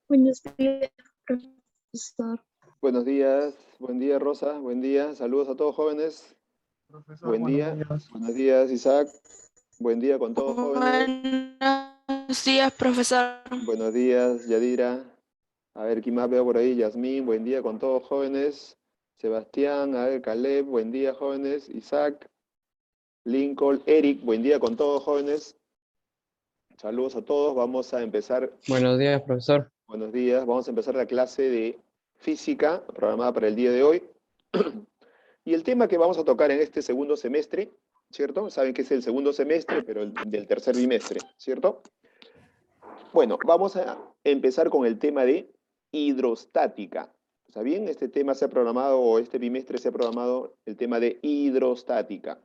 Buenos días, profesor. Buenos días, buen día Rosa, buen día, saludos a todos jóvenes, Profesor, buen buenos día, días. buenos días Isaac, buen día con todos jóvenes, Buenos días, profesor. buenos días Yadira, a ver quién más veo por ahí, Yasmín, buen día con todos jóvenes, Sebastián, a ver Caleb, buen día jóvenes, Isaac, Lincoln, Eric, buen día con todos jóvenes, saludos a todos, vamos a empezar, Buenos días, profesor. buenos días, vamos a empezar la clase de física programada para el día de hoy. Y el tema que vamos a tocar en este segundo semestre, ¿cierto? Saben que es el segundo semestre, pero del tercer bimestre, ¿cierto? Bueno, vamos a empezar con el tema de hidrostática. ¿Está bien? Este tema se ha programado, o este bimestre se ha programado el tema de hidrostática.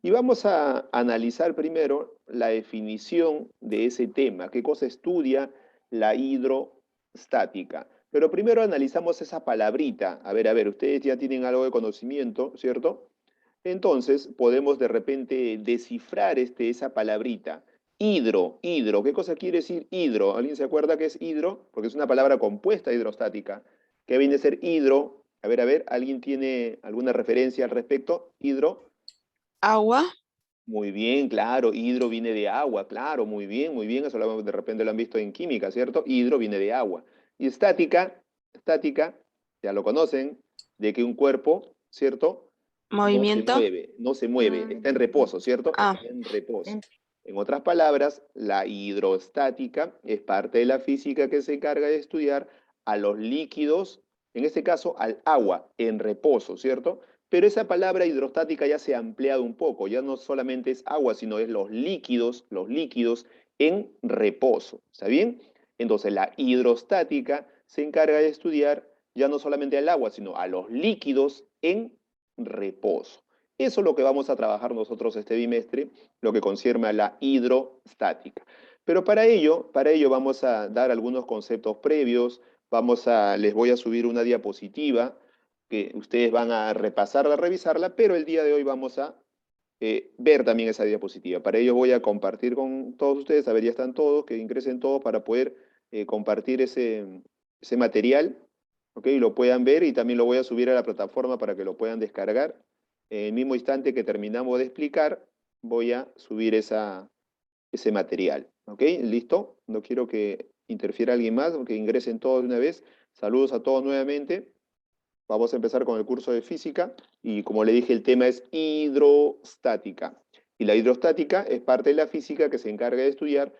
Y vamos a analizar primero la definición de ese tema. ¿Qué cosa estudia la hidrostática? Pero primero analizamos esa palabrita. A ver, ustedes ya tienen algo de conocimiento, ¿cierto? Entonces podemos de repente descifrar esa palabrita. Hidro, ¿qué cosa quiere decir hidro? ¿Alguien se acuerda qué es hidro? Porque es una palabra compuesta hidrostática. ¿Qué viene a ser hidro? A ver, ¿alguien tiene alguna referencia al respecto? Hidro. Agua. Muy bien, claro, hidro viene de agua, claro, muy bien, eso de repente lo han visto en química, ¿cierto? Hidro viene de agua. Y estática, ya lo conocen, de que un cuerpo, ¿cierto? Movimiento. No se mueve, está en reposo, ¿cierto? Ah, Está en reposo. En otras palabras, la hidrostática es parte de la física que se encarga de estudiar a los líquidos, en este caso al agua, en reposo, ¿cierto? Pero esa palabra hidrostática ya se ha ampliado un poco, ya no solamente es agua, sino es los líquidos en reposo, ¿está bien? Entonces la hidrostática se encarga de estudiar ya no solamente al agua, sino a los líquidos en reposo. Eso es lo que vamos a trabajar nosotros este bimestre, lo que concierne a la hidrostática. Pero para ello vamos a dar algunos conceptos previos, les voy a subir una diapositiva que ustedes van a repasarla, revisarla, pero el día de hoy vamos a ver también esa diapositiva. Para ello voy a compartir con todos ustedes, a ver, ya están todos, que ingresen todos para poder compartir ese material, ¿ok? Y lo puedan ver y también lo voy a subir a la plataforma para que lo puedan descargar. En el mismo instante que terminamos de explicar, voy a subir ese material, ¿ok? ¿Listo? No quiero que interfiera alguien más, que ingresen todos de una vez. Saludos a todos nuevamente. Vamos a empezar con el curso de física y como le dije, el tema es hidrostática. Y la hidrostática es parte de la física que se encarga de estudiar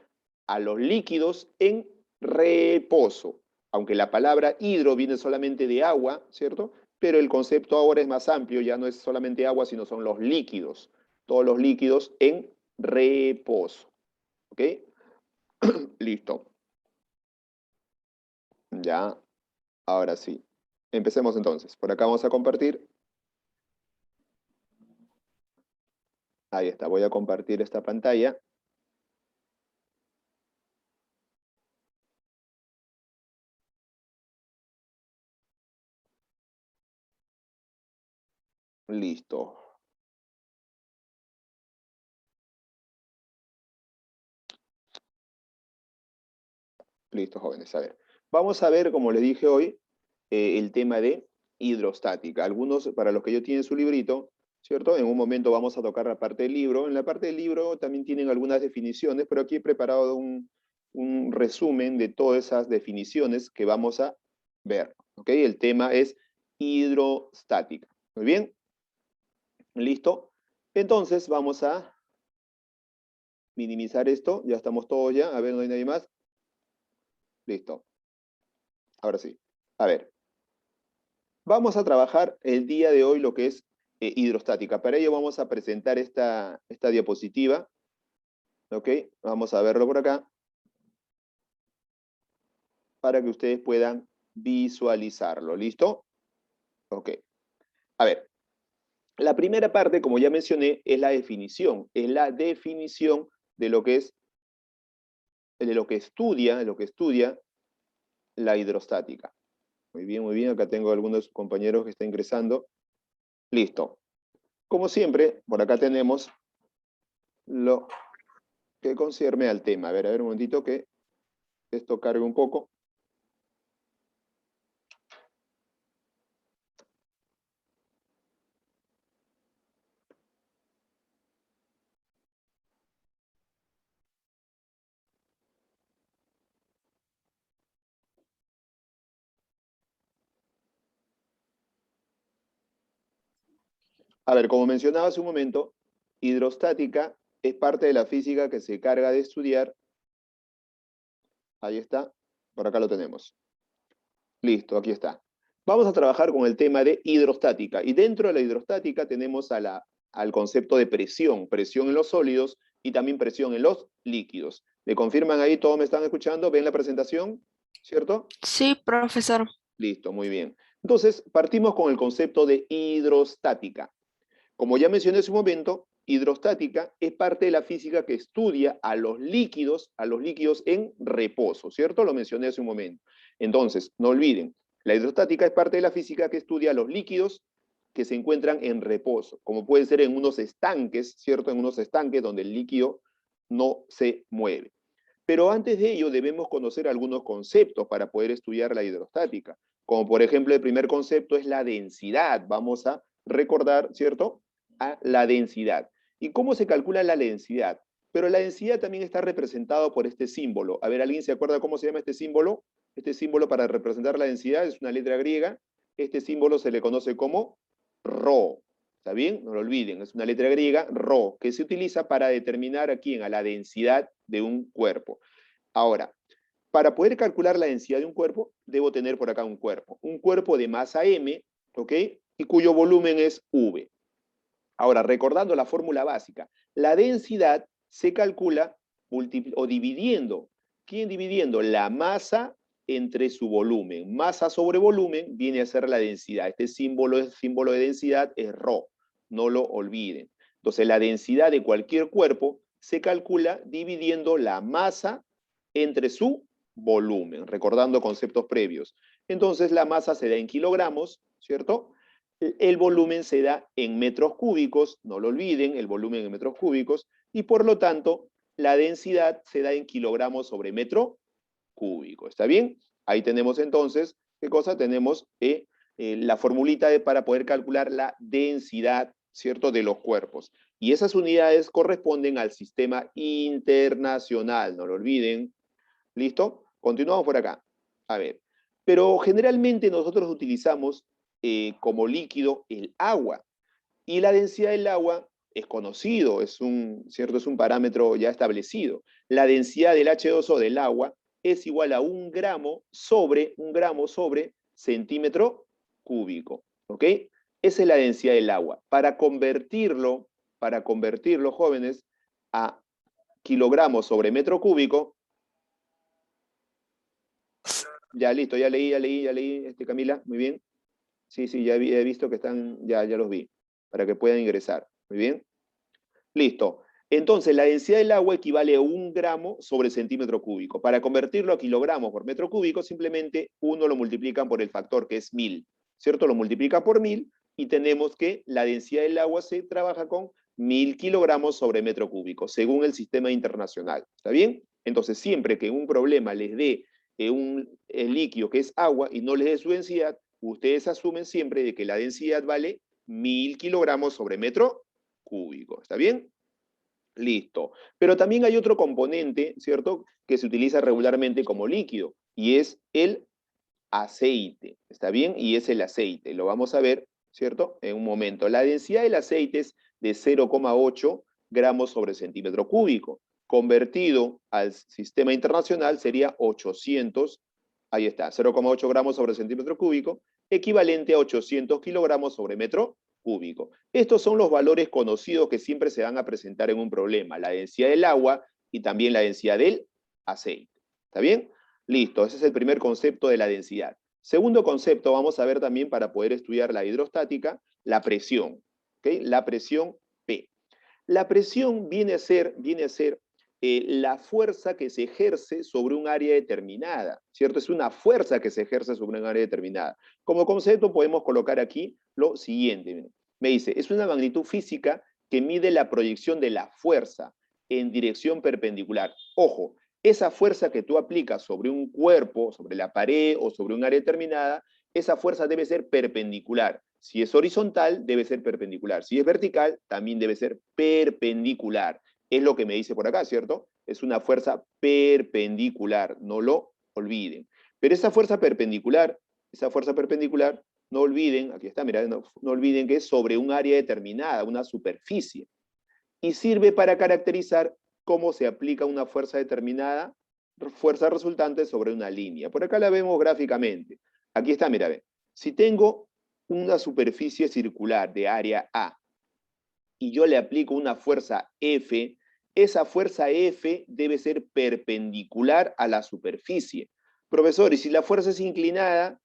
a los líquidos en reposo. Aunque la palabra hidro viene solamente de agua, ¿cierto? Pero el concepto ahora es más amplio, ya no es solamente agua, sino son los líquidos. Todos los líquidos en reposo. ¿Ok? Listo. Ya, ahora sí. Empecemos entonces. Por acá vamos a compartir. Ahí está, voy a compartir esta pantalla. Listo. Listo, jóvenes. A ver. Vamos a ver, como les dije hoy, el tema de hidrostática. Algunos, para los que ya tienen su librito, ¿cierto? En un momento vamos a tocar la parte del libro. En la parte del libro también tienen algunas definiciones, pero aquí he preparado un resumen de todas esas definiciones que vamos a ver. ¿Ok? El tema es hidrostática. Muy bien. ¿Listo? Entonces vamos a minimizar esto. Ya estamos todos ya. A ver, no hay nadie más. Listo. Ahora sí. A ver. Vamos a trabajar el día de hoy lo que es hidrostática. Para ello vamos a presentar esta diapositiva. ¿Ok? Vamos a verlo por acá. Para que ustedes puedan visualizarlo. ¿Listo? Ok. A ver. La primera parte, como ya mencioné, es la definición. Es la definición de lo que es, de lo que estudia la hidrostática. Muy bien, muy bien. Acá tengo algunos compañeros que están ingresando. Listo. Como siempre, por acá tenemos lo que concierne al tema. A ver un momentito que esto cargue un poco. A ver, como mencionaba hace un momento, hidrostática es parte de la física que se carga de estudiar. Ahí está, por acá lo tenemos. Listo, aquí está. Vamos a trabajar con el tema de hidrostática. Y dentro de la hidrostática tenemos al concepto de presión. Presión en los sólidos y también presión en los líquidos. ¿Me confirman ahí? ¿Todos me están escuchando? ¿Ven la presentación? ¿Cierto? Sí, profesor. Listo, muy bien. Entonces, partimos con el concepto de hidrostática. Como ya mencioné hace un momento, hidrostática es parte de la física que estudia a los líquidos en reposo, ¿cierto? Lo mencioné hace un momento. Entonces, no olviden, la hidrostática es parte de la física que estudia a los líquidos que se encuentran en reposo, como pueden ser en unos estanques, ¿cierto? En unos estanques donde el líquido no se mueve. Pero antes de ello debemos conocer algunos conceptos para poder estudiar la hidrostática. Como por ejemplo, el primer concepto es la densidad. Vamos a recordar, ¿cierto? A la densidad. ¿Y cómo se calcula la densidad? Pero la densidad también está representado por este símbolo. A ver, ¿alguien se acuerda cómo se llama este símbolo? Este símbolo para representar la densidad es una letra griega. Este símbolo se le conoce como ρ. ¿Está bien? No lo olviden, es una letra griega, ρ, que se utiliza para determinar a quién, a la densidad de un cuerpo. Ahora, para poder calcular la densidad de un cuerpo, debo tener por acá un cuerpo de masa m, ¿ok? Y cuyo volumen es v. Ahora, recordando la fórmula básica, la densidad se calcula dividiendo. ¿Quién dividiendo? La masa entre su volumen. Masa sobre volumen viene a ser la densidad. Este símbolo de densidad es ρ. No lo olviden. Entonces, la densidad de cualquier cuerpo se calcula dividiendo la masa entre su volumen, recordando conceptos previos. Entonces, la masa se da en kilogramos, ¿cierto? El volumen se da en metros cúbicos, no lo olviden, el volumen en metros cúbicos, y por lo tanto, la densidad se da en kilogramos sobre metro cúbico. ¿Está bien? Ahí tenemos entonces, ¿qué cosa? Tenemos la formulita para poder calcular la densidad, ¿cierto?, de los cuerpos. Y esas unidades corresponden al sistema internacional, no lo olviden. ¿Listo? Continuamos por acá. A ver, pero generalmente nosotros utilizamos como líquido el agua. Y la densidad del agua es conocido, ¿cierto? Es un parámetro ya establecido. La densidad del H2O del agua es igual a 1 gramo sobre centímetro cúbico. ¿Ok? Esa es la densidad del agua. Para convertirlo, jóvenes, a kilogramos sobre metro cúbico, ya listo, ya leí, Camila, muy bien. Sí, ya he visto que están, ya los vi, para que puedan ingresar. Muy bien. Listo. Entonces, la densidad del agua equivale a 1 gramo sobre centímetro cúbico. Para convertirlo a kilogramos por metro cúbico, simplemente uno lo multiplican por el factor que es 1000, ¿cierto? Lo multiplica por 1000 y tenemos que la densidad del agua se trabaja con 1000 kilogramos sobre metro cúbico, según el sistema internacional. ¿Está bien? Entonces, siempre que en un problema les dé el líquido que es agua y no les dé su densidad, ustedes asumen siempre de que la densidad vale 1000 kilogramos sobre metro cúbico. ¿Está bien? Listo. Pero también hay otro componente, ¿cierto?, que se utiliza regularmente como líquido, y es el aceite. ¿Está bien? Y es el aceite. Lo vamos a ver, ¿cierto?, en un momento. La densidad del aceite es de 0,8 gramos sobre centímetro cúbico. Convertido al sistema internacional sería 800, ahí está, 0,8 gramos sobre centímetro cúbico, equivalente a 800 kilogramos sobre metro cúbico. Estos son los valores conocidos que siempre se van a presentar en un problema, la densidad del agua y también la densidad del aceite. ¿Está bien? Listo, ese es el primer concepto de la densidad. Segundo concepto, vamos a ver también para poder estudiar la hidrostática, la presión. ¿Okay? La presión P. La presión viene a ser la fuerza que se ejerce sobre un área determinada, ¿cierto? Es una fuerza que se ejerce sobre un área determinada. Como concepto podemos colocar aquí lo siguiente. Miren. Me dice, es una magnitud física que mide la proyección de la fuerza en dirección perpendicular. Ojo, esa fuerza que tú aplicas sobre un cuerpo, sobre la pared o sobre un área determinada, esa fuerza debe ser perpendicular. Si es horizontal, debe ser perpendicular. Si es vertical, también debe ser perpendicular. Es lo que me dice por acá, ¿cierto? Es una fuerza perpendicular, no lo olviden. Pero esa fuerza perpendicular no olviden, aquí está, mira, no olviden que es sobre un área determinada, una superficie. Y sirve para caracterizar cómo se aplica una fuerza determinada, fuerza resultante sobre una línea. Por acá la vemos gráficamente. Aquí está, mira, ve. Si tengo una superficie circular de área A y yo le aplico una fuerza F, esa fuerza F debe ser perpendicular a la superficie. Profesor, y si la fuerza es inclinada,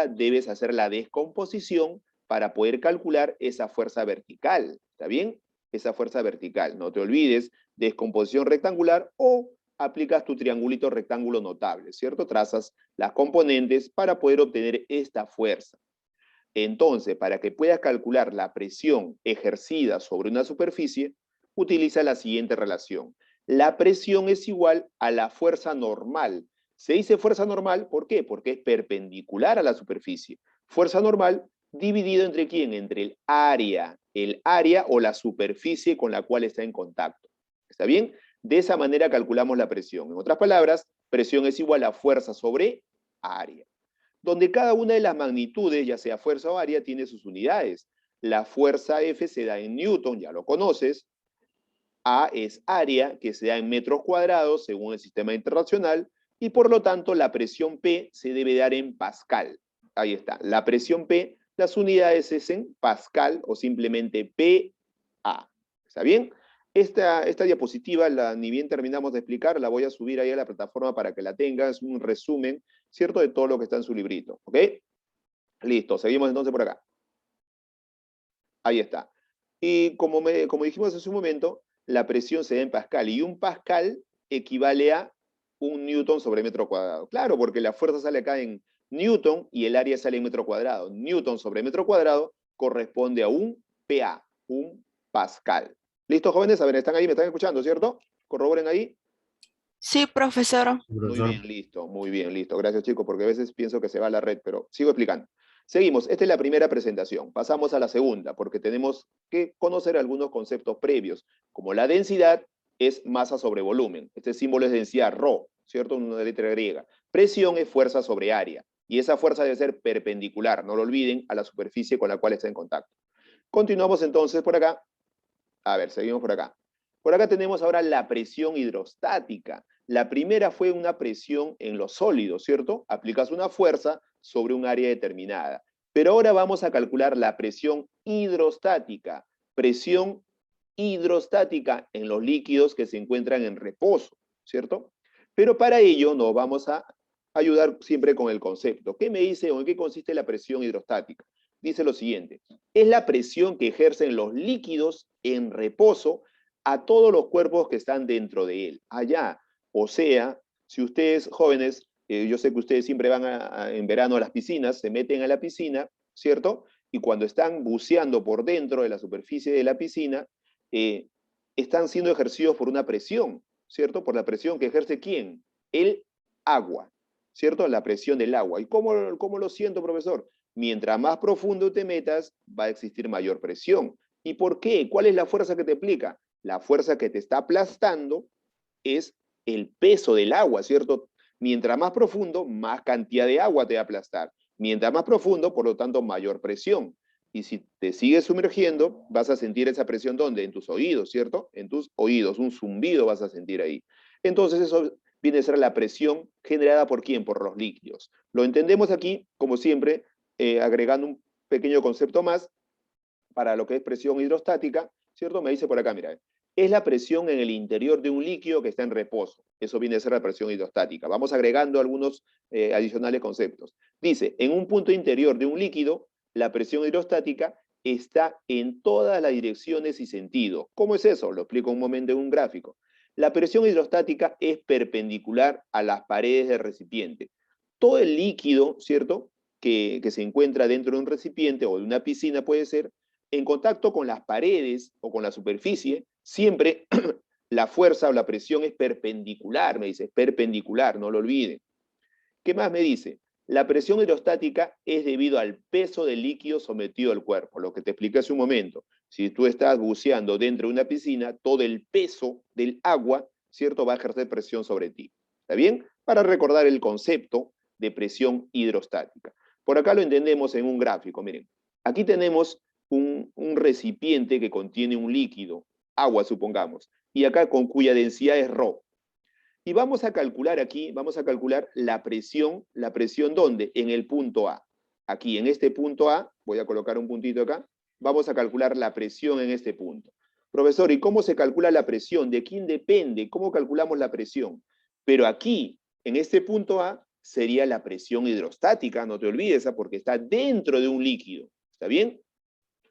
debes hacer la descomposición para poder calcular esa fuerza vertical. ¿Está bien? Esa fuerza vertical. No te olvides, descomposición rectangular o aplicas tu triangulito rectángulo notable, ¿cierto? Trazas las componentes para poder obtener esta fuerza. Entonces, para que puedas calcular la presión ejercida sobre una superficie, utiliza la siguiente relación. La presión es igual a la fuerza normal. Se dice fuerza normal, ¿por qué? Porque es perpendicular a la superficie. Fuerza normal dividido entre ¿quién? Entre el área o la superficie con la cual está en contacto. ¿Está bien? De esa manera calculamos la presión. En otras palabras, presión es igual a fuerza sobre área, donde cada una de las magnitudes, ya sea fuerza o área, tiene sus unidades. La fuerza F se da en Newton, ya lo conoces. A es área, que se da en metros cuadrados según el sistema internacional, y por lo tanto la presión P se debe dar en Pascal. Ahí está, la presión P, las unidades es en Pascal o simplemente PA. ¿Está bien? Esta diapositiva, ni bien terminamos de explicar, la voy a subir ahí a la plataforma para que la tengas, es un resumen, ¿cierto?, de todo lo que está en su librito, ¿ok? Listo, seguimos entonces por acá. Ahí está. Y como dijimos hace un momento, la presión se da en Pascal, y un Pascal equivale a un Newton sobre metro cuadrado. Claro, porque la fuerza sale acá en Newton y el área sale en metro cuadrado. Newton sobre metro cuadrado corresponde a un PA, un Pascal. ¿Listo, jóvenes? A ver, ¿están ahí? ¿Me están escuchando, cierto? ¿Corroboren ahí? Sí, profesor. Muy bien, listo, muy bien, listo. Gracias, chicos, porque a veces pienso que se va la red, pero sigo explicando. Seguimos, esta es la primera presentación. Pasamos a la segunda, porque tenemos que conocer algunos conceptos previos, como la densidad es masa sobre volumen. Este símbolo es densidad ρ, ¿cierto? Una letra griega. Presión es fuerza sobre área, y esa fuerza debe ser perpendicular, no lo olviden, a la superficie con la cual está en contacto. Continuamos entonces por acá. A ver, seguimos por acá. Por acá tenemos ahora la presión hidrostática. La primera fue una presión en los sólidos, ¿cierto? Aplicas una fuerza sobre un área determinada. Pero ahora vamos a calcular la presión hidrostática. Presión hidrostática en los líquidos que se encuentran en reposo, ¿cierto? Pero para ello nos vamos a ayudar siempre con el concepto. ¿Qué me dice o en qué consiste la presión hidrostática? Dice lo siguiente: es la presión que ejercen los líquidos en reposo a todos los cuerpos que están dentro de él, allá. O sea, si ustedes, jóvenes, yo sé que ustedes siempre van en verano a las piscinas, se meten a la piscina, ¿cierto? Y cuando están buceando por dentro de la superficie de la piscina, están siendo ejercidos por una presión, ¿cierto? Por la presión que ejerce ¿quién? El agua, ¿cierto? La presión del agua. ¿Y cómo lo siento, profesor? Mientras más profundo te metas, va a existir mayor presión. ¿Y por qué? ¿Cuál es la fuerza que te aplica? La fuerza que te está aplastando es el peso del agua, ¿cierto? Mientras más profundo, más cantidad de agua te va a aplastar. Mientras más profundo, por lo tanto, mayor presión. Y si te sigues sumergiendo, vas a sentir esa presión, ¿dónde? En tus oídos, ¿cierto? En tus oídos, un zumbido vas a sentir ahí. Entonces eso viene a ser la presión generada ¿por quién? Por los líquidos. Lo entendemos aquí, como siempre, agregando un pequeño concepto más para lo que es presión hidrostática, ¿cierto? Me dice por acá, mira, es la presión en el interior de un líquido que está en reposo. Eso viene a ser la presión hidrostática. Vamos agregando algunos adicionales conceptos. Dice, en un punto interior de un líquido, la presión hidrostática está en todas las direcciones y sentidos. ¿Cómo es eso? Lo explico un momento en un gráfico. La presión hidrostática es perpendicular a las paredes del recipiente. Todo el líquido, ¿cierto?, que se encuentra dentro de un recipiente o de una piscina puede ser, en contacto con las paredes o con la superficie, siempre la fuerza o la presión es perpendicular, me dice, es perpendicular, no lo olviden. ¿Qué más me dice? La presión hidrostática es debido al peso del líquido sometido al cuerpo, lo que te expliqué hace un momento. Si tú estás buceando dentro de una piscina, todo el peso del agua, ¿cierto?, va a ejercer presión sobre ti. ¿Está bien? Para recordar el concepto de presión hidrostática. Por acá lo entendemos en un gráfico, miren. Aquí tenemos un recipiente que contiene un líquido, agua supongamos, y acá con cuya densidad es ρ. Y vamos a calcular aquí, vamos a calcular la presión ¿dónde? En el punto A. Aquí, en este punto A, voy a colocar un puntito acá, vamos a calcular la presión en este punto. Profesor, ¿y cómo se calcula la presión? ¿De quién depende? ¿Cómo calculamos la presión? Pero aquí, en este punto A, sería la presión hidrostática, no te olvides, porque está dentro de un líquido. ¿Está bien?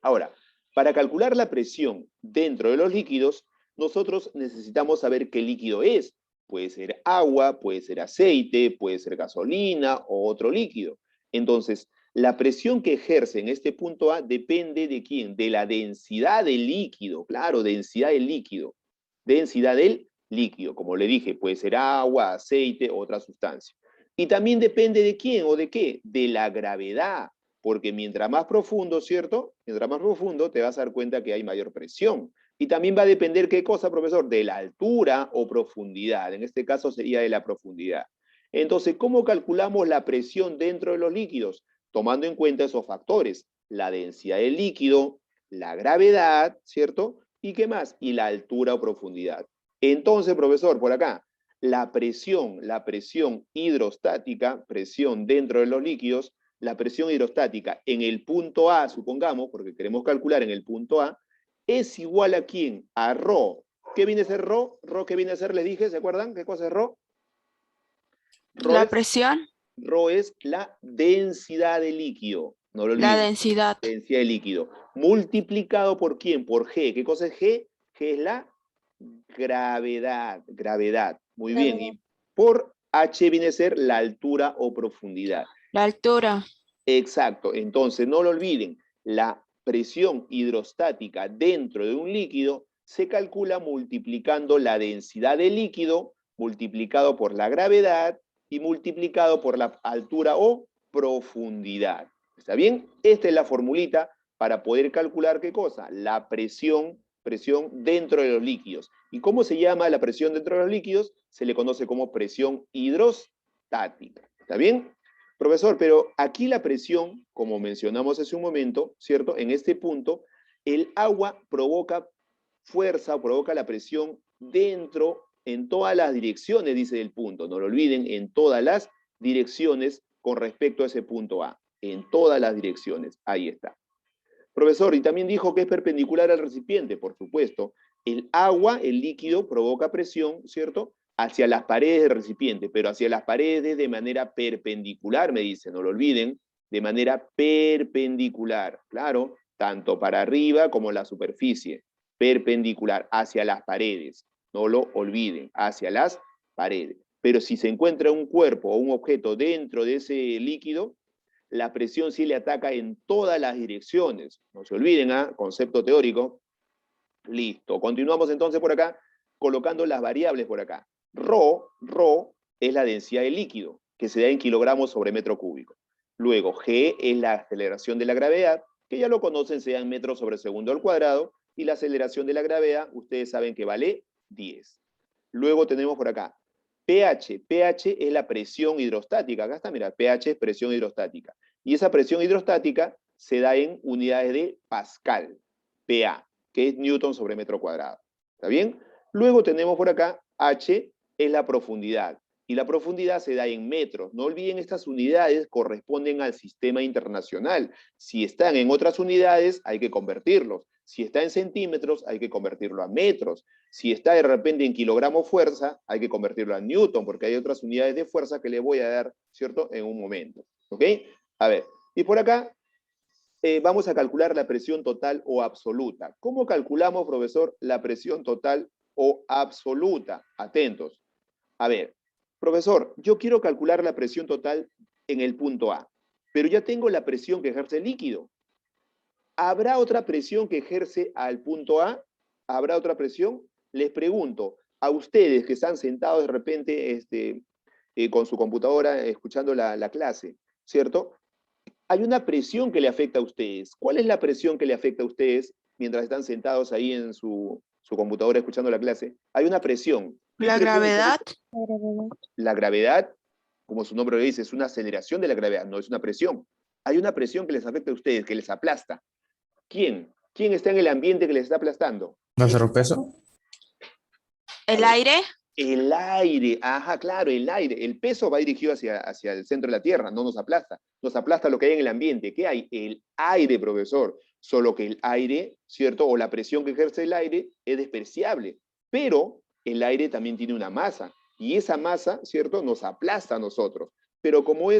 Ahora, para calcular la presión dentro de los líquidos, nosotros necesitamos saber qué líquido es. Puede ser agua, puede ser aceite, puede ser gasolina o otro líquido. Entonces, la presión que ejerce en este punto A depende de quién, de la densidad del líquido. Claro, densidad del líquido. Densidad del líquido, como le dije, puede ser agua, aceite, otra sustancia. Y también depende de quién o de qué, de la gravedad. Porque mientras más profundo, ¿cierto? Mientras más profundo te vas a dar cuenta que hay mayor presión. Y también va a depender, ¿qué cosa, profesor? De la altura o profundidad. En este caso sería de la profundidad. Entonces, ¿cómo calculamos la presión dentro de los líquidos? Tomando en cuenta esos factores. La densidad del líquido, la gravedad, ¿cierto? ¿Y qué más? Y la altura o profundidad. Entonces, profesor, por acá, la presión hidrostática, presión dentro de los líquidos, la presión hidrostática en el punto A, supongamos, porque queremos calcular en el punto A, es igual a ¿quién? A ρ. ¿Qué viene a ser ρ? ¿Ρ qué viene a ser? Les dije, ¿se acuerdan? ¿Qué cosa es ρ? La presión, ρ es la densidad de líquido. No lo la olviden. densidad. Densidad de líquido. Multiplicado por ¿quién? Por G. ¿Qué cosa es G? G es la gravedad. Gravedad. Muy bien. Y por H viene a ser la altura o profundidad. La altura. Exacto. Entonces, no lo olviden. La presión hidrostática dentro de un líquido se calcula multiplicando la densidad del líquido, multiplicado por la gravedad y multiplicado por la altura o profundidad. ¿Está bien? Esta es la formulita para poder calcular ¿qué cosa? La presión dentro de los líquidos. ¿Y cómo se llama la presión dentro de los líquidos? Se le conoce como presión hidrostática. ¿Está bien? Profesor, pero aquí la presión, como mencionamos hace un momento, ¿cierto? En este punto, el agua provoca fuerza, provoca la presión dentro, en todas las direcciones, dice el punto. No lo olviden, en todas las direcciones con respecto a ese punto A. En todas las direcciones. Ahí está. Profesor, y también dijo que es perpendicular al recipiente, por supuesto. El agua, el líquido, provoca presión, ¿cierto? Hacia las paredes del recipiente, pero hacia las paredes de manera perpendicular, me dice, no lo olviden, de manera perpendicular, claro, tanto para arriba como la superficie, perpendicular, hacia las paredes, no lo olviden, hacia las paredes. Pero si se encuentra un cuerpo o un objeto dentro de ese líquido, la presión sí le ataca en todas las direcciones. No se olviden, ¿ah? Concepto teórico. Listo. Continuamos entonces por acá, colocando las variables por acá. Rho es la densidad del líquido, que se da en kilogramos sobre metro cúbico. Luego, G es la aceleración de la gravedad, que ya lo conocen, se da en metros sobre segundo al cuadrado, y la aceleración de la gravedad, ustedes saben que vale 10. Luego tenemos por acá, pH. pH es la presión hidrostática. Acá está, mira, pH es presión hidrostática. Y esa presión hidrostática se da en unidades de Pascal, PA, que es Newton sobre metro cuadrado. ¿Está bien? Luego tenemos por acá, H es la profundidad. Y la profundidad se da en metros. No olviden, estas unidades corresponden al sistema internacional. Si están en otras unidades, hay que convertirlos. Si está en centímetros, hay que convertirlo a metros. Si está de repente en kilogramos fuerza, hay que convertirlo a newton, porque hay otras unidades de fuerza que les voy a dar, ¿cierto? En un momento. ¿Ok? A ver, y por acá vamos a calcular la presión total o absoluta. ¿Cómo calculamos, profesor, la presión total o absoluta? Atentos. A ver, profesor, yo quiero calcular la presión total en el punto A, pero ya tengo la presión que ejerce el líquido. ¿Habrá otra presión que ejerce al punto A? ¿Habrá otra presión? Les pregunto, a ustedes que están sentados de repente con su computadora escuchando la clase, ¿cierto? Hay una presión que le afecta a ustedes. ¿Cuál es la presión que le afecta a ustedes mientras están sentados ahí en su computadora escuchando la clase? Hay una presión. La gravedad. La gravedad, como su nombre lo dice, es una aceleración de la gravedad, no es una presión. hay una presión que les afecta a ustedes, que les aplasta. ¿Quién? ¿Quién está en el ambiente que les está aplastando? ¿Nuestro peso? ¿El aire? El aire, ajá, claro, el aire. El peso va dirigido hacia el centro de la Tierra, no nos aplasta. Nos aplasta lo que hay en el ambiente. ¿Qué hay? El aire, profesor. Solo que el aire, ¿cierto? O la presión que ejerce el aire es despreciable. Pero el aire también tiene una masa. Y esa masa, ¿cierto? Nos aplasta a nosotros. Pero como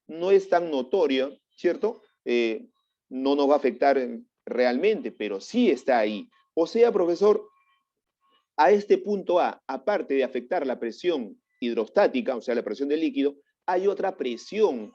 no es tan notorio, ¿cierto? No nos va a afectar realmente, pero sí está ahí. O sea, profesor, a este punto A, aparte de afectar la presión hidrostática, o sea, la presión del líquido, hay otra presión,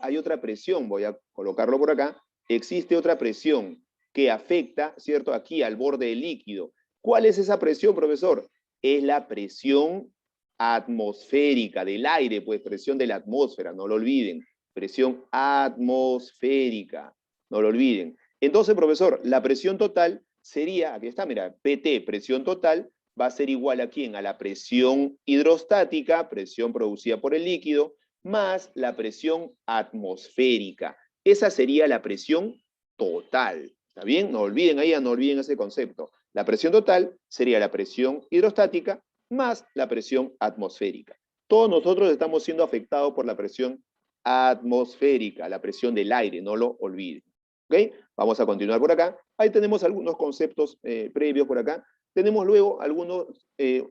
voy a colocarlo por acá, existe otra presión que afecta, ¿cierto?, aquí al borde del líquido. ¿Cuál es esa presión, profesor? Es la presión atmosférica del aire, pues presión de la atmósfera, no lo olviden, presión atmosférica, no lo olviden. Entonces, profesor, la presión total sería, aquí está, mira, PT, presión total, va a ser igual a ¿quién? A la presión hidrostática, presión producida por el líquido, más la presión atmosférica. Esa sería la presión total. ¿Está bien? No olviden ahí, no olviden ese concepto. La presión total sería la presión hidrostática más la presión atmosférica. Todos nosotros estamos siendo afectados por la presión atmosférica, la presión del aire, no lo olviden. ¿Ok? Vamos a continuar por acá. Ahí tenemos algunos conceptos previos por acá. Tenemos luego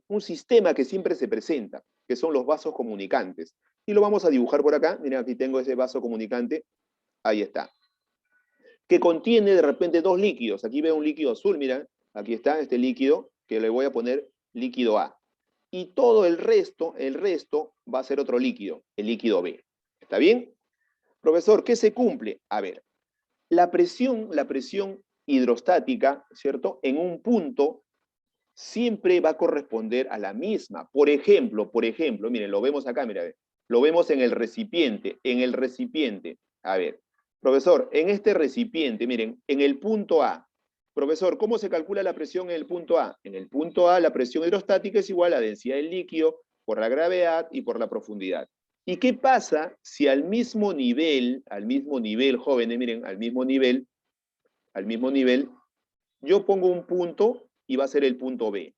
un sistema que siempre se presenta, que son los vasos comunicantes. Y lo vamos a dibujar por acá. Miren, aquí tengo ese vaso comunicante. Ahí está. Que contiene de repente dos líquidos. Aquí veo un líquido azul, mira. Aquí está este líquido, que le voy a poner líquido A. Y todo el resto va a ser otro líquido, el líquido B. ¿Está bien? Profesor, ¿qué se cumple? A ver, la presión hidrostática, ¿cierto? En un punto siempre va a corresponder a la misma. Por ejemplo, miren, lo vemos acá, mira, lo vemos en el recipiente, A ver, profesor, en este recipiente, miren, en el punto A, profesor, ¿cómo se calcula la presión en el punto A? En el punto A, la presión hidrostática es igual a la densidad del líquido por la gravedad y por la profundidad. ¿Y qué pasa si al mismo nivel, jóvenes, miren, al mismo nivel, yo pongo un punto y va a ser el punto B?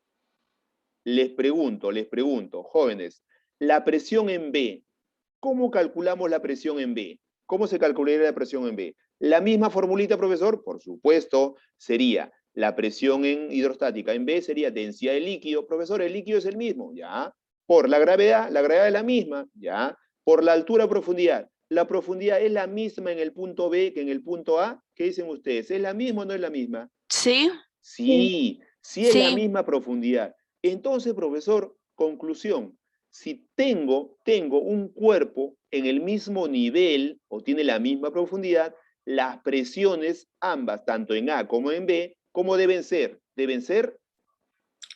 Les pregunto, jóvenes, la presión en B, ¿cómo calculamos la presión en B? ¿Cómo se calcularía la presión en B? ¿La misma formulita, profesor? Por supuesto, sería la presión en hidrostática en B sería densidad del líquido. Profesor, el líquido es el mismo, ¿ya? Por la gravedad es la misma, ¿ya? Por la altura, profundidad. La profundidad es la misma en el punto B que en el punto A. ¿Qué dicen ustedes? ¿Es la misma o no es la misma? Sí, Sí es la sí. misma profundidad. Entonces, profesor, conclusión, si tengo un cuerpo en el mismo nivel o tiene la misma profundidad, las presiones, ambas, tanto en A como en B, ¿cómo deben ser? Deben ser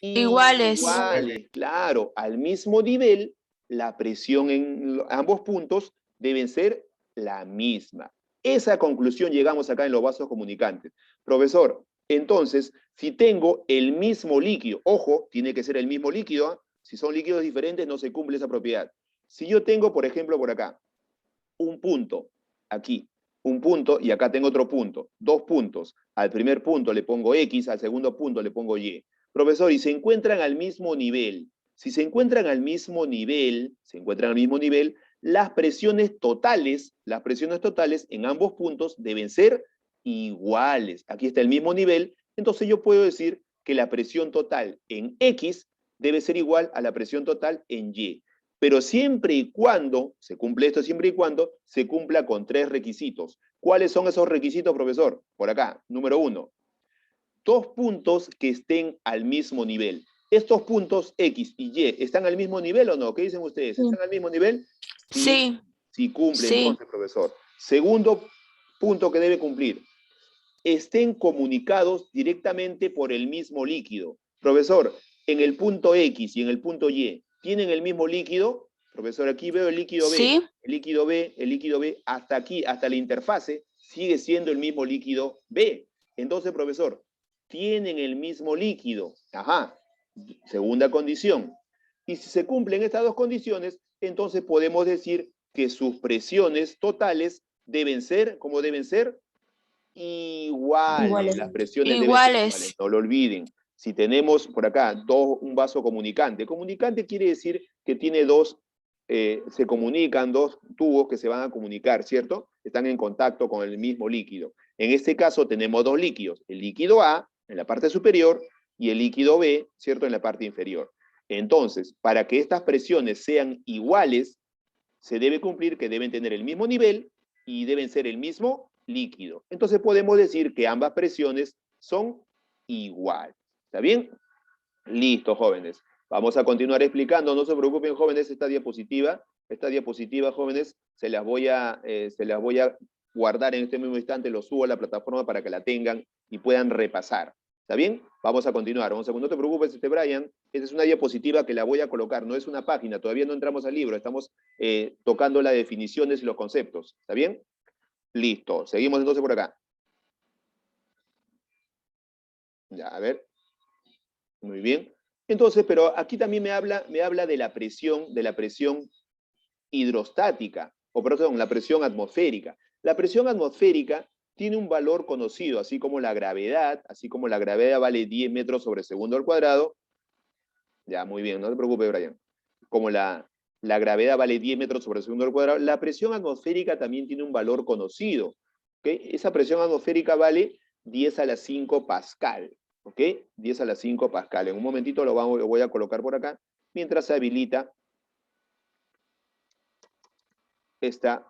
Iguales. iguales, claro, al mismo nivel, la presión en ambos puntos deben ser la misma. Esa conclusión llegamos acá en los vasos comunicantes. Profesor, entonces, si tengo el mismo líquido, ojo, tiene que ser el mismo líquido, ¿eh? Si son líquidos diferentes no se cumple esa propiedad. Si yo tengo, por ejemplo, por acá, un punto, aquí, un punto y acá tengo otro punto, dos puntos. Al primer punto le pongo X, al segundo punto le pongo Y. Profesor, y se encuentran al mismo nivel. Si se encuentran al mismo nivel, las presiones totales en ambos puntos deben ser iguales. Aquí está el mismo nivel, entonces yo puedo decir que la presión total en X debe ser igual a la presión total en Y. Pero siempre y cuando, se cumple esto siempre y cuando, se cumpla con tres requisitos. ¿Cuáles son esos requisitos, profesor? Por acá, número 1. Dos puntos que estén al mismo nivel. ¿Estos puntos X y Y están al mismo nivel o no? ¿Qué dicen ustedes? ¿Están al mismo nivel? Sí, Sí cumple sí. entonces, profesor. Segundo punto que debe cumplir. Estén comunicados directamente por el mismo líquido. Profesor, en el punto X y en el punto Y, ¿tienen el mismo líquido? Profesor, aquí veo el líquido B. Sí. El líquido B, hasta aquí, hasta la interfase, sigue siendo el mismo líquido B. Entonces, profesor, tienen el mismo líquido. Ajá. Segunda condición. Y si se cumplen estas dos condiciones, entonces podemos decir que sus presiones totales deben ser, ¿cómo deben ser? Iguales. Iguales. Las presiones deben ser Iguales. iguales. No lo olviden. Si tenemos por acá un vaso comunicante. Comunicante quiere decir que tiene se comunican dos tubos que se van a comunicar, ¿cierto? Están en contacto con el mismo líquido. En este caso tenemos dos líquidos. El líquido A en la parte superior y el líquido B, ¿cierto? En la parte inferior. Entonces, para que estas presiones sean iguales, se debe cumplir que deben tener el mismo nivel y deben ser el mismo líquido. Entonces podemos decir que ambas presiones son iguales. ¿Está bien? Listo, jóvenes. Vamos a continuar explicando. No se preocupen, jóvenes, esta diapositiva, jóvenes, se las voy a guardar en este mismo instante, lo subo a la plataforma para que la tengan y puedan repasar. ¿Está bien? Vamos a continuar. No te preocupes, Brian. Esta es una diapositiva que la voy a colocar, no es una página, todavía no entramos al libro, estamos tocando las definiciones y los conceptos. ¿Está bien? Listo. Seguimos entonces por acá. Ya, a ver. Muy bien. Entonces, pero aquí también me habla de la presión hidrostática, o perdón, la presión atmosférica. La presión atmosférica tiene un valor conocido, así como la gravedad vale 10 metros sobre segundo al cuadrado. Ya, muy bien, no te preocupes, Brian. Como la gravedad vale 10 metros sobre segundo al cuadrado, la presión atmosférica también tiene un valor conocido. ¿Okay? Esa presión atmosférica vale 10 a la 5 pascal. ¿Ok? 10 a la 5 pascal. En un momentito lo voy a colocar por acá, mientras se habilita esta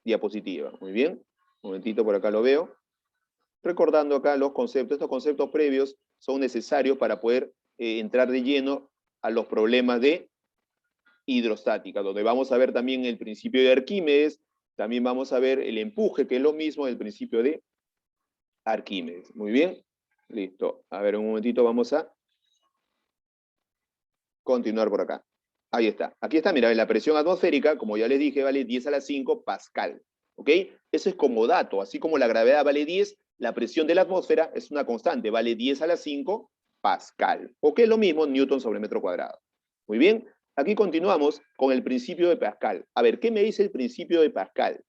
diapositiva. Muy bien. Un momentito por acá lo veo. Recordando acá los conceptos. Estos conceptos previos son necesarios para poder entrar de lleno a los problemas de hidrostática, donde vamos a ver también el principio de Arquímedes, también vamos a ver el empuje, que es lo mismo del principio de Arquímedes. Muy bien. Listo. A ver, un momentito, vamos a continuar por acá. Ahí está. Aquí está, mira, la presión atmosférica, como ya les dije, vale 10 a la 5 pascal. ¿Ok? Eso es como dato. Así como la gravedad vale 10, la presión de la atmósfera es una constante, vale 10 a la 5 pascal. ¿Ok? Lo mismo, Newton sobre metro cuadrado. Muy bien. Aquí continuamos con el principio de Pascal. A ver, ¿qué me dice el principio de Pascal?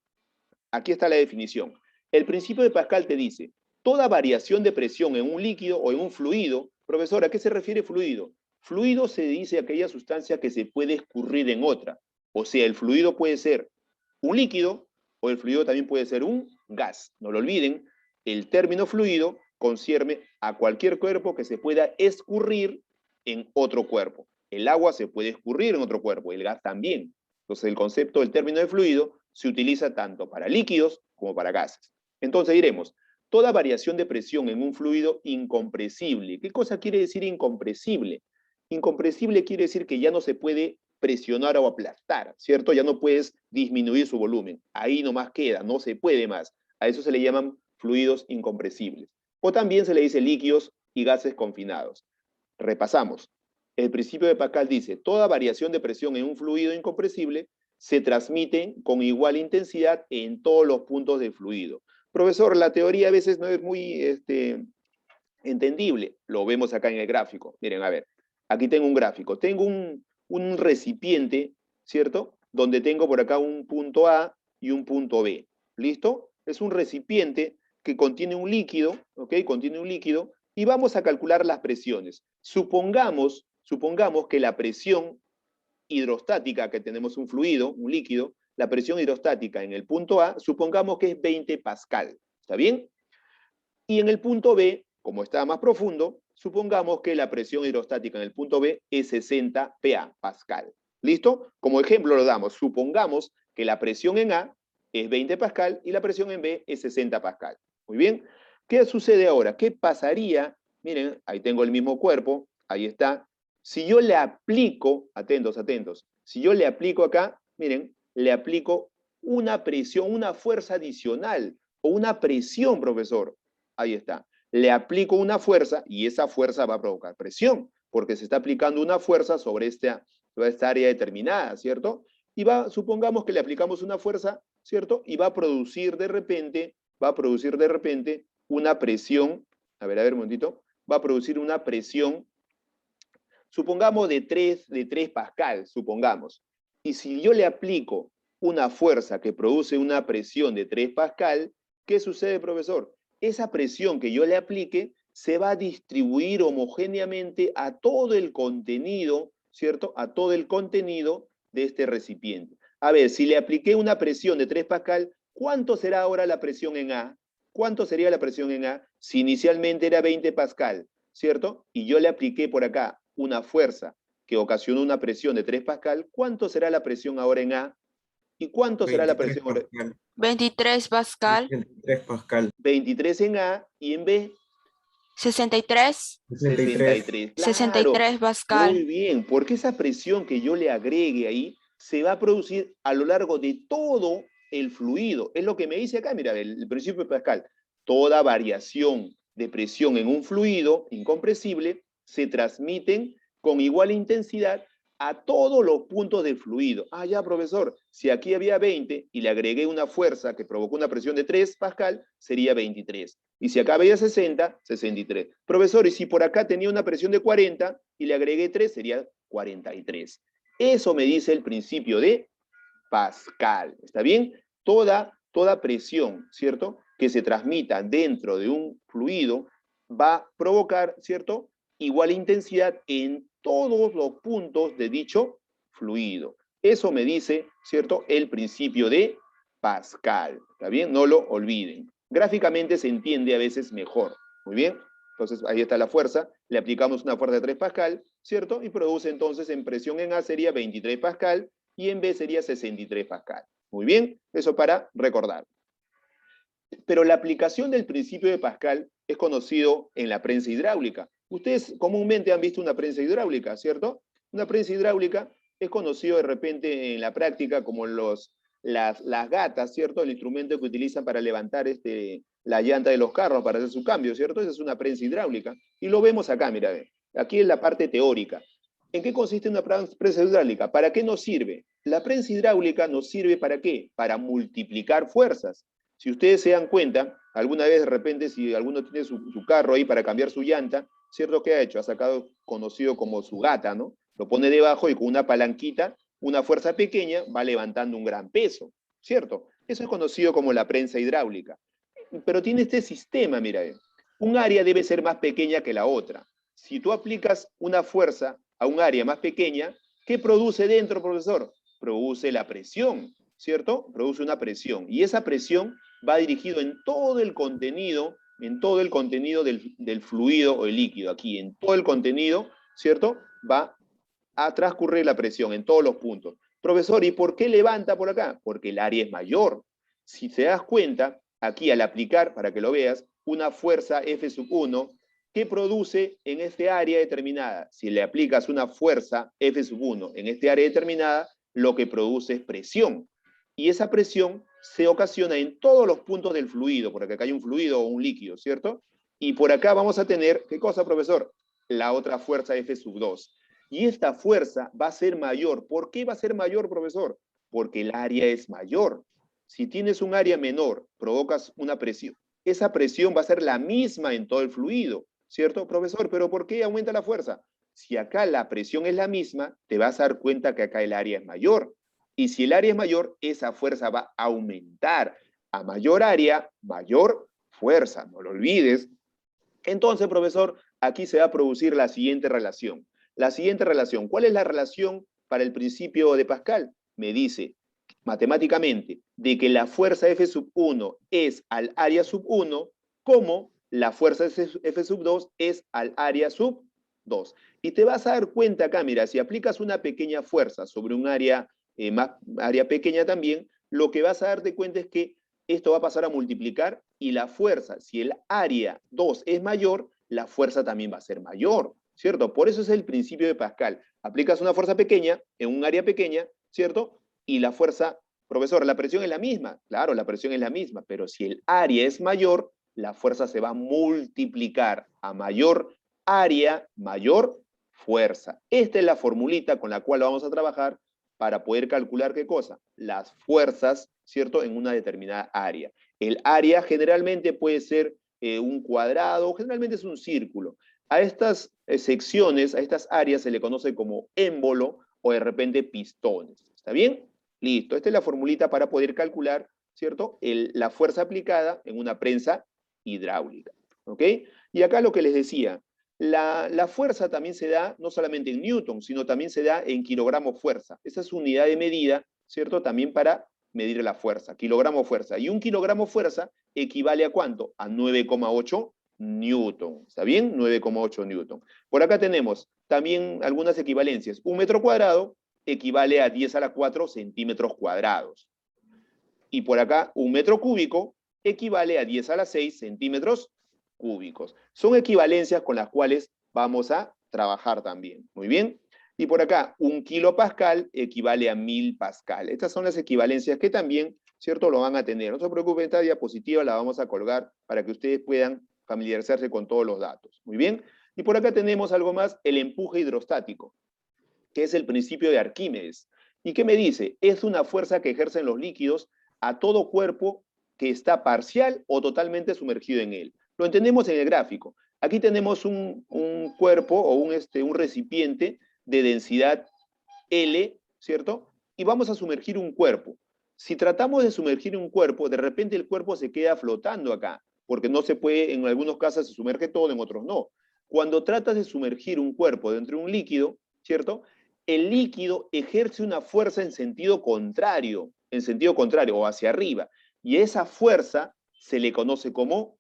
Aquí está la definición. El principio de Pascal te dice, toda variación de presión en un líquido o en un fluido, profesor, ¿a qué se refiere fluido? Fluido se dice aquella sustancia que se puede escurrir en otra. O sea, el fluido puede ser un líquido o el fluido también puede ser un gas. No lo olviden, el término fluido concierne a cualquier cuerpo que se pueda escurrir en otro cuerpo. El agua se puede escurrir en otro cuerpo, el gas también. Entonces el concepto del término de fluido se utiliza tanto para líquidos como para gases. Entonces diremos, toda variación de presión en un fluido incompresible. ¿Qué cosa quiere decir incompresible? Incompresible quiere decir que ya no se puede presionar o aplastar, ¿cierto? Ya no puedes disminuir su volumen. Ahí nomás queda, no se puede más. A eso se le llaman fluidos incompresibles. O también se le dice líquidos y gases confinados. Repasamos. El principio de Pascal dice, toda variación de presión en un fluido incompresible se transmite con igual intensidad en todos los puntos del fluido. Profesor, la teoría a veces no es muy entendible. Lo vemos acá en el gráfico. Miren, a ver, aquí tengo un gráfico. Tengo un recipiente, ¿cierto? Donde tengo por acá un punto A y un punto B. ¿Listo? Es un recipiente que contiene un líquido, ¿ok? Contiene un líquido y vamos a calcular las presiones. Supongamos que la presión hidrostática, que tenemos un fluido, un líquido, la presión hidrostática en el punto A, supongamos que es 20 pascal. ¿Está bien? Y en el punto B, como está más profundo, supongamos que la presión hidrostática en el punto B es 60 PA, pascal. ¿Listo? Como ejemplo lo damos. Supongamos que la presión en A es 20 pascal y la presión en B es 60 pascal. Muy bien. ¿Qué sucede ahora? ¿Qué pasaría? Miren, ahí tengo el mismo cuerpo, ahí está. Si yo le aplico, atentos, atentos, si yo le aplico acá, miren, le aplico una presión, una fuerza adicional o una presión, profesor. Ahí está. Le aplico una fuerza y esa fuerza va a provocar presión, porque se está aplicando una fuerza sobre esta área determinada, ¿cierto? Y supongamos que le aplicamos una fuerza, ¿cierto? Y va a producir de repente una presión, a ver un momentito, va a producir una presión, supongamos de 3 pascal, supongamos. Y si yo le aplico una fuerza que produce una presión de 3 pascal, ¿qué sucede, profesor? Esa presión que yo le aplique se va a distribuir homogéneamente a todo el contenido, ¿cierto? A todo el contenido de este recipiente. A ver, si le apliqué una presión de 3 pascal, ¿cuánto será ahora la presión en A? ¿Cuánto sería la presión en A? Si inicialmente era 20 pascal, ¿cierto? Y yo le apliqué por acá una fuerza que ocasionó una presión de 3 pascal, ¿cuánto será la presión ahora en A? ¿Y cuánto será la 23 presión ahora? pascal. 23 Pascal. 23 pascal. 23 en A y en B 63. 63. Claro, 63 muy Pascal. bien, porque esa presión que yo le agregue ahí se va a producir a lo largo de todo el fluido. Es lo que me dice acá, mira, el principio de Pascal. Toda variación de presión en un fluido incompresible se transmiten con igual intensidad a todos los puntos del fluido. Ah, ya, profesor, si aquí había 20 y le agregué una fuerza que provocó una presión de 3 pascal, sería 23. Y si acá había 60, 63. Profesor, y si por acá tenía una presión de 40 y le agregué 3, sería 43. Eso me dice el principio de Pascal. ¿Está bien? Toda presión, ¿cierto?, que se transmita dentro de un fluido va a provocar, ¿cierto?, igual intensidad en todos los puntos de dicho fluido. Eso me dice, ¿cierto?, el principio de Pascal. ¿Está bien? No lo olviden. Gráficamente se entiende a veces mejor. Muy bien. Entonces, ahí está la fuerza. Le aplicamos una fuerza de 3 pascal, ¿cierto? Y produce entonces en presión en A sería 23 pascal y en B sería 63 pascal. Muy bien. Eso para recordar. Pero la aplicación del principio de Pascal es conocido en la prensa hidráulica. Ustedes comúnmente han visto una prensa hidráulica, ¿cierto? Una prensa hidráulica es conocido de repente en la práctica como las gatas, ¿cierto? El instrumento que utilizan para levantar la llanta de los carros para hacer su cambio, ¿cierto? Esa es una prensa hidráulica. Y lo vemos acá, mira, aquí es la parte teórica. ¿En qué consiste una prensa hidráulica? ¿Para qué nos sirve? La prensa hidráulica nos sirve ¿para qué? Para multiplicar fuerzas. Si ustedes se dan cuenta, alguna vez de repente si alguno tiene su carro ahí para cambiar su llanta, ¿cierto? ¿Qué ha hecho? Ha sacado conocido como su gata, ¿no? Lo pone debajo y con una palanquita, una fuerza pequeña, va levantando un gran peso, ¿cierto? Eso es conocido como la prensa hidráulica. Pero tiene este sistema, mira, un área debe ser más pequeña que la otra. Si tú aplicas una fuerza a un área más pequeña, ¿qué produce dentro, profesor? Produce la presión, ¿cierto? Produce una presión. Y esa presión va dirigido en todo el contenido del fluido o el líquido. Aquí, en todo el contenido, ¿cierto? Va a transcurrir la presión en todos los puntos. Profesor, ¿y por qué levanta por acá? Porque el área es mayor. Si te das cuenta, aquí al aplicar, para que lo veas, una fuerza F1, ¿qué produce en este área determinada? Si le aplicas una fuerza F1 en este área determinada, lo que produce es presión. Y esa presión se ocasiona en todos los puntos del fluido, porque acá hay un fluido o un líquido, ¿cierto? Y por acá vamos a tener, ¿qué cosa, profesor? La otra fuerza F2. Y esta fuerza va a ser mayor. ¿Por qué va a ser mayor, profesor? Porque el área es mayor. Si tienes un área menor, provocas una presión. Esa presión va a ser la misma en todo el fluido, ¿cierto, profesor? ¿Pero por qué aumenta la fuerza? Si acá la presión es la misma, te vas a dar cuenta que acá el área es mayor. Y si el área es mayor, esa fuerza va a aumentar. A mayor área, mayor fuerza, no lo olvides. Entonces, profesor, aquí se va a producir la siguiente relación. La siguiente relación, ¿cuál es la relación para el principio de Pascal? Me dice matemáticamente de que la fuerza F1 es al área sub 1 como la fuerza F2 es al área sub 2. Y te vas a dar cuenta acá, mira, si aplicas una pequeña fuerza sobre un área, área pequeña también, lo que vas a darte cuenta es que esto va a pasar a multiplicar y la fuerza, si el área 2 es mayor, la fuerza también va a ser mayor, ¿cierto? Por eso es el principio de Pascal. Aplicas una fuerza pequeña en un área pequeña, ¿cierto? Y la fuerza, profesor, la presión es la misma. Claro, la presión es la misma, pero si el área es mayor, la fuerza se va a multiplicar. A mayor área, mayor fuerza. Esta es la formulita con la cual vamos a trabajar para poder calcular ¿qué cosa? Las fuerzas, ¿cierto? En una determinada área. El área generalmente puede ser un cuadrado, generalmente es un círculo. A estas secciones, a estas áreas se le conoce como émbolo o de repente pistones. ¿Está bien? Listo, esta es la formulita para poder calcular, ¿cierto? La fuerza aplicada en una prensa hidráulica, ¿ok? Y acá lo que les decía, la fuerza también se da no solamente en newton, sino también se da en kilogramos fuerza. Esa es su unidad de medida, ¿cierto? También para medir la fuerza, kilogramo fuerza. Y un kilogramo fuerza equivale a ¿cuánto? A 9,8 newton. ¿Está bien? 9,8 newton. Por acá tenemos también algunas equivalencias. Un metro cuadrado equivale a 10 a la 4 centímetros cuadrados. Y por acá, un metro cúbico equivale a 10 a la 6 centímetros cúbicos. Son equivalencias con las cuales vamos a trabajar también. Muy bien. Y por acá, un kilopascal equivale a 1000 pascal. Estas son las equivalencias que también, ¿cierto?, lo van a tener. No se preocupen, esta diapositiva la vamos a colgar para que ustedes puedan familiarizarse con todos los datos. Muy bien. Y por acá tenemos algo más, el empuje hidrostático, que es el principio de Arquímedes. ¿Y qué me dice? Es una fuerza que ejercen los líquidos a todo cuerpo que está parcial o totalmente sumergido en él. Lo entendemos en el gráfico. Aquí tenemos un cuerpo o un recipiente de densidad L, ¿cierto? Y vamos a sumergir un cuerpo. Si tratamos de sumergir un cuerpo, de repente el cuerpo se queda flotando acá, porque no se puede, en algunos casos se sumerge todo, en otros no. Cuando tratas de sumergir un cuerpo dentro de un líquido, ¿cierto? El líquido ejerce una fuerza en sentido contrario o hacia arriba. Y esa fuerza se le conoce como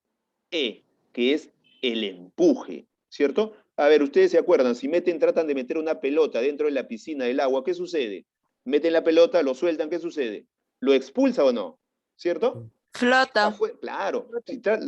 E, que es el empuje, ¿cierto? A ver, ustedes se acuerdan, si tratan de meter una pelota dentro de la piscina del agua, ¿qué sucede? Meten la pelota, lo sueltan, ¿qué sucede? ¿Lo expulsa o no? ¿Cierto? Flota. Claro,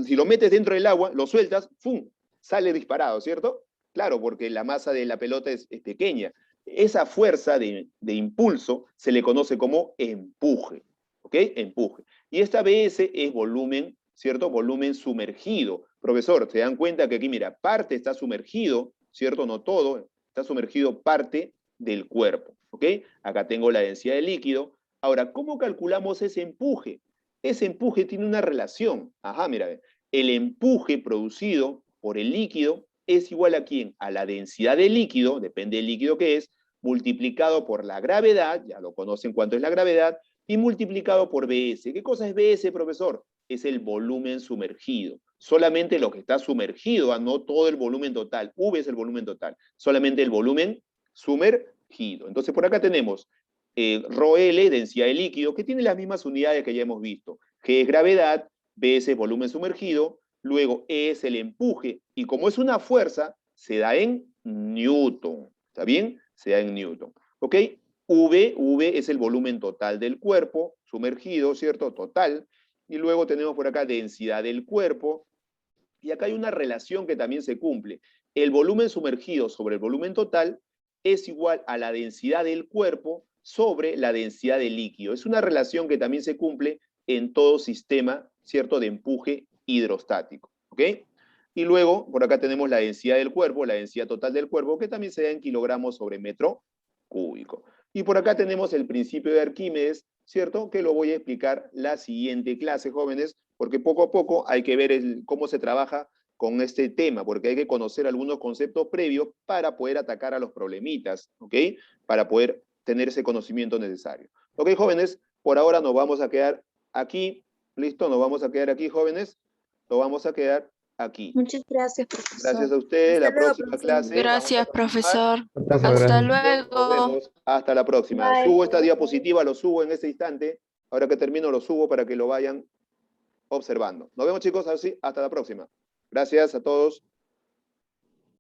si lo metes dentro del agua, lo sueltas, ¡fum!, sale disparado, ¿cierto? Claro, porque la masa de la pelota es pequeña. Esa fuerza de impulso se le conoce como empuje, ¿ok? Empuje. Y esta BS es volumen, ¿cierto? Volumen sumergido. Profesor, se dan cuenta que aquí, mira, parte está sumergido, ¿cierto? No todo, está sumergido parte del cuerpo, ¿ok? Acá tengo la densidad de líquido. Ahora, ¿cómo calculamos ese empuje? Ese empuje tiene una relación. Ajá, mira, el empuje producido por el líquido es igual a ¿quién? A la densidad del líquido, depende del líquido que es, multiplicado por la gravedad, ya lo conocen cuánto es la gravedad, y multiplicado por BS. ¿Qué cosa es BS, profesor? Es el volumen sumergido. Solamente lo que está sumergido, no todo el volumen total. V es el volumen total. Solamente el volumen sumergido. Entonces, por acá tenemos ρL, densidad de líquido, que tiene las mismas unidades que ya hemos visto. G es gravedad, B es volumen sumergido, luego E es el empuje, y como es una fuerza, se da en newton. ¿Está bien? Se da en newton. ¿Ok? V es el volumen total del cuerpo, sumergido, ¿cierto? Total. Y luego tenemos por acá densidad del cuerpo. Y acá hay una relación que también se cumple. El volumen sumergido sobre el volumen total es igual a la densidad del cuerpo sobre la densidad del líquido. Es una relación que también se cumple en todo sistema, ¿cierto?, de empuje hidrostático. ¿Ok? Y luego, por acá tenemos la densidad del cuerpo, la densidad total del cuerpo, que también se da en kilogramos sobre metro cúbico. Y por acá tenemos el principio de Arquímedes, ¿cierto?, que lo voy a explicar la siguiente clase, jóvenes, porque poco a poco hay que ver cómo se trabaja con este tema, porque hay que conocer algunos conceptos previos para poder atacar a los problemitas, ¿ok? Para poder tener ese conocimiento necesario. Ok, jóvenes, por ahora nos vamos a quedar aquí, ¿listo? Nos vamos a quedar aquí, jóvenes, nos vamos a quedar aquí. Muchas gracias, profesor. Gracias a ustedes, la próxima clase. Gracias, profesor. Muchas Hasta gracias. Nos luego. vemos, hasta la próxima. Bye. Subo esta diapositiva, lo subo en este instante, ahora que termino lo subo para que lo vayan observando. Nos vemos, chicos, así, hasta la próxima. Gracias a todos.